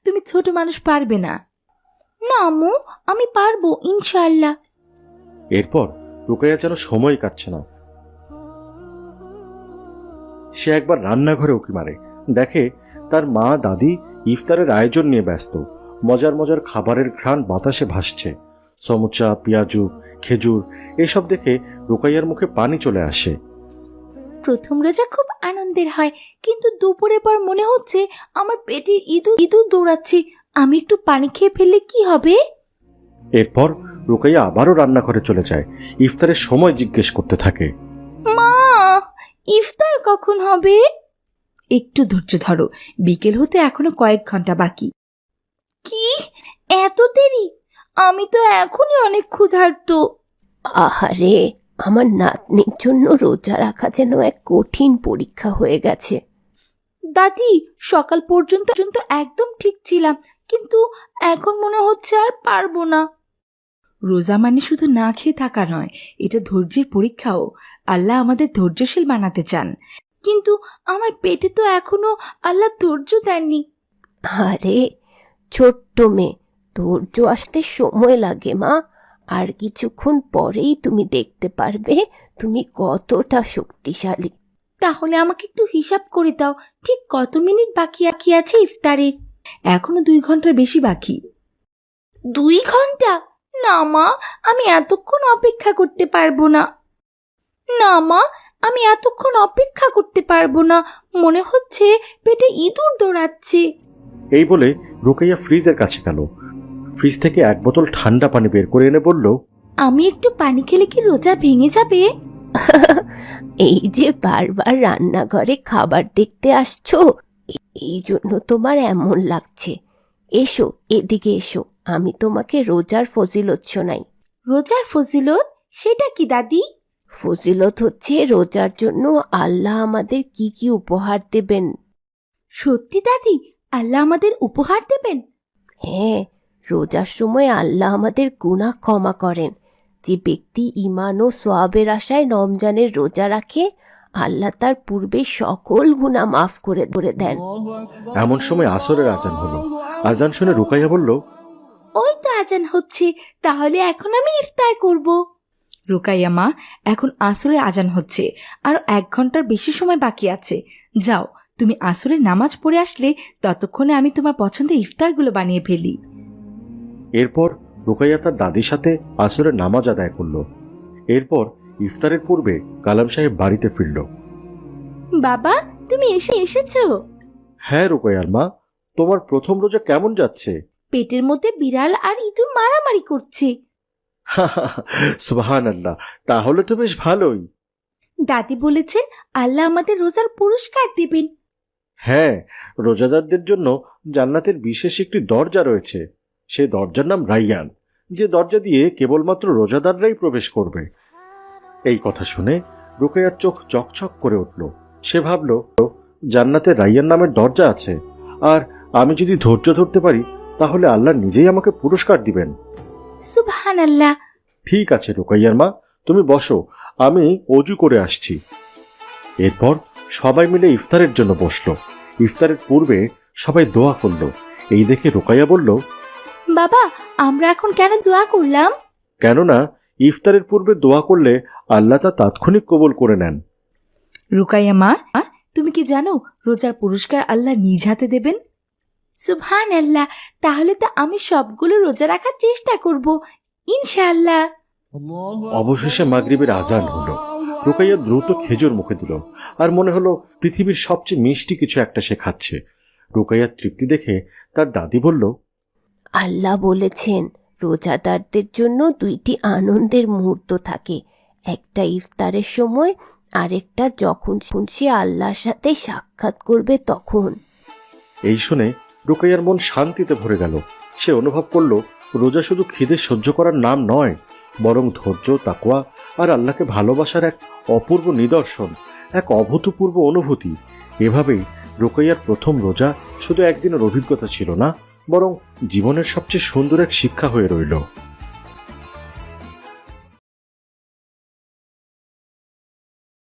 তুমি ছোট মানুষ, পারবে না। না আম্মু, আমি পারবো ইনশাআল্লাহ। এরপর রুকাইয়া যেন সময় কাটছে না, সে একবার রান্নাঘরে উঁকি মারে, দেখে তার মা দাদি ইফতারের আয়োজন নিয়ে ব্যস্ত। মজার মজার খাবারের ঘ্রাণ বাতাসে ভাসছে, সমুচা, পেঁয়াজু, খেজুর, এসব দেখে রুকাইয়ার মুখে পানি চলে আসে। প্রথম রোজা খুব আনন্দের হয়, কিন্তু দুপুরের পর মনে হচ্ছে আমার পেটে ইঁদুর দৌড়াচ্ছে। আমি একটু পানি খেয়ে ফেললে কি হবে? এরপর রুকাইয়া আবারও রান্নাঘরে চলে যায়, ইফতারের সময় জিজ্ঞেস করতে থাকে। মা, ইফতার কখন হবে? একটু ধৈর্য ধরো, বিকেল হতে এখনো কয়েক ঘন্টা বাকি। কি, এত দেরি? আমি তো এখনই অনেক ক্ষুধার্ত। আহারে, আমার নাতনির জন্য রোজা রাখা যেন এক কঠিন পরীক্ষা হয়ে গেছে। দাদি, সকাল পর্যন্ত একদম ঠিক ছিলাম, কিন্তু এখন মনে হচ্ছে আর পারবো না। রোজা মানে শুধু না খেয়ে থাকা নয়, এটা ধৈর্যের পরীক্ষাও। আল্লাহ আমাদের ধৈর্যশীল বানাতে চান, কিন্তু আমার পেটে তো এখনো আল্লাহ ধৈর্য দেননি। আরে ছোট্ট মেয়ে, ধৈর্য আসতে সময় লাগে মা। আর কিছুক্ষণ পরেই তুমি দেখতে পারবে তুমি কতটা শক্তিশালী। তাহলে আমাকে একটু হিসাব করে দাও, ঠিক কত মিনিট বাকি আছে ইফতারের? এখনো 2 ঘন্টার বেশি বাকি। 2 ঘন্টা? না মা, আমি এতক্ষণ অপেক্ষা করতে পারবো না। না মা, আমি এতক্ষণ অপেক্ষা করতে পারবো না, মনে হচ্ছে পেটে ইঁদুর দৌড়াচ্ছে। এই বলে রুকাইয়া ফ্রিজের কাছে গেল, ফ্রিজ থেকে 1 বোতল ঠান্ডা পানি বের করে এনে বলল, আমি একটু পানি খেলে কি রোজা ভেঙে যাবে? এই যে বারবার রান্নাঘরে খাবার দেখতে আসছো, এই জন্য তোমার এমন লাগছে। এসো, এদিকে এসো, আমি তোমাকে রোজার ফজিলত শোনাই। রোজার ফজিলত? সেটা কি দাদি? ফজিলত হচ্ছে রোজার জন্য আল্লাহ আমাদের কি কি উপহার দেবেন। সত্যি দাদি, আল্লাহ আমাদের উপহার দেবেন? হ্যাঁ, রোজার সময় আল্লাহ আমাদের গুনাহ ক্ষমা করেন। যে ব্যক্তি ঈমান ও সওয়াবের আশায় রমজানের রোজা রাখে, আল্লাহ তার পূর্বে সকল গুনাহ মাফ করে দেন। এমন সময় আসরের আজান হলো। আজান শুনে রুকাইয়া বলল, ওই তো আজান হচ্ছে, তাহলে এখন আমি ইফতার করব। রুকাইয়া মা, এখন আসরের আজান হচ্ছে, আর 1 ঘন্টার বেশি সময় বাকি আছে। যাও, তুমি আসরের নামাজ পড়ে আসলে ততক্ষণে আমি তোমার পছন্দের ইফতারগুলো বানিয়ে ফেলি। এরপর রুকাইয়া তার দাদির সাথে আসরের নামাজ আদায় করল। এরপর ইফতারের পূর্বে কালাম সাহেব বাড়িতে ফিরল। বাবা, তুমি এসেছো? হ্যাঁ রুকাইয়ার মা, তোমার প্রথম রোজা কেমন যাচ্ছে? পেটের মধ্যে বিড়াল আর ইঁদুর মারামারি করছে। সুবহানাল্লাহ, তাহলে তো বেশ ভালোই। দাদি বলেছেন আল্লাহ আমাদের রোজার পুরস্কার দিবেন। হ্যাঁ, রোজাদারদের জন্য জান্নাতের বিশেষ একটি দরজা রয়েছে। সে দরজার নাম রাইয়ান, যে দরজা দিয়ে কেবলমাত্র রোজাদাররাই প্রবেশ করবে। এই কথা শুনে রুকাইয়ার চোখ চকচক করে উঠল। সে ভাবল, জান্নাতে রাইয়ান নামের দরজা আছে, আর আমি যদি ধৈর্য ধরতে পারি তাহলে আল্লাহ নিজেই আমাকে পুরস্কার দিবেন। সুবহানাল্লাহ। ঠিক আছে রুকাইয়ার মা, তুমি বসো, আমি অজু করে আসছি। এরপর সবাই মিলে ইফতারের জন্য বসলো। ইফতারের পূর্বে সবাই দোয়া করলো। এই দেখে রুকাইয়া বলল, বাবা, আমরা এখন কেন দোয়া করলাম? কেননা ইফতারের পূর্বে দোয়া করলে আল্লাহ তা তাৎক্ষণিক কবুল করে নেন। রুকাইয়া মা, তুমি কি জানো রোজার পুরস্কার আল্লাহ নিজ হাতে দেবেন? সুবহানাল্লাহ, তাহলে তো আমি সবগুলো রোজা রাখার চেষ্টা করব ইনশাআল্লাহ। অবশেষে মাগরিবের আজান হলো। রুকাইয়া দ্রুত খেজুর মুখে দিল, আর মনে হলো পৃথিবীর সবচেয়ে মিষ্টি কিছু একটা সে খাচ্ছে। রুকাইয়ার তৃপ্তি দেখে তার দাদি বলল, আল্লাহ বলেছেন রোজাদারদের জন্য 2টি আনন্দের মুহূর্ত থাকে, একটা ইফতারের সময়, আরেকটা যখন সে আল্লাহর সাথে সাক্ষাৎ করবে তখন। এই শুনে রুকাইয়ার মন শান্তিতে ভরে গেল। সে অনুভব করলো রোজা শুধু খিদে সহ্য করার নাম নয়, বরং ধৈর্য, তাকওয়া আর আল্লাহকে ভালোবাসার এক অপূর্ব নিদর্শন, এক অভূতপূর্ব অনুভূতি। এভাবেই রুকাইয়ার প্রথম রোজা শুধু একদিনের অভিজ্ঞতা ছিল না, বরং জীবনের সবচেয়ে সুন্দর এক শিক্ষা হয়ে রইল।